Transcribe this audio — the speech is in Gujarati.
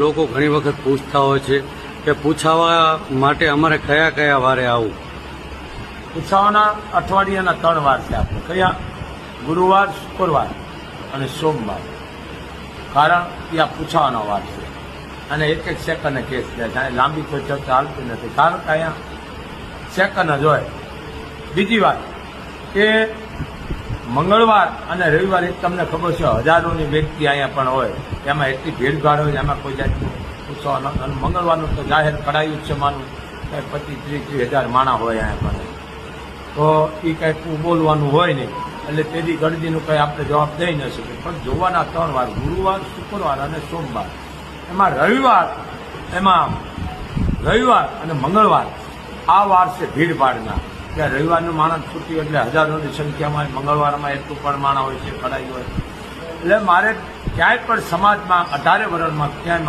લોકો ઘણી વખત પૂછતા હોય છે કે પૂછાવા માટે અમારે કયા કયા વારે આવવું? પૂછાવાના અઠવાડિયાના 3 વાર છે આપણે. કયા? ગુરુવાર, શુક્રવાર અને સોમવાર. કારણ કે આ પૂછાવાનો વાર છે અને એક સેકન્ડે કેસ જાય છે. લાંબી કોઈ ચર્ચા હાલતી નથી, કારણ કે અહીંયા સેકન્ડ જ હોય. બીજી વાત કે મંગળવાર અને રવિવાર એક તમને ખબર છે હજારોની વ્યક્તિ અહીંયા પણ હોય, એમાં એટલી ભીડભાડ હોય, એમાં કોઈ જાતનું પૂછવાનું. અને મંગળવારનું તો જાહેર કરાયું જ છે માનું, 25-30 હજાર માણા હોય અહીંયા પણ, તો એ કંઈક બોલવાનું હોય નહીં, એટલે તેની ગળદીનું કંઈ આપણે જવાબ દઈ ન શકીએ. પણ જોવાના 3 વાર, ગુરુવાર, શુક્રવાર અને સોમવાર. એમાં રવિવાર અને મંગળવાર આ વાર છે ભીડભાડના. ત્યાં રવિવારનું માણસ છૂટી એટલે હજારોની સંખ્યામાં, મંગળવારમાં એટલું પણ માણસ હોય છે, કડાઈ હોય. એટલે મારે ક્યાંય પણ સમાજમાં 18 વર્ષમાં ક્યાંય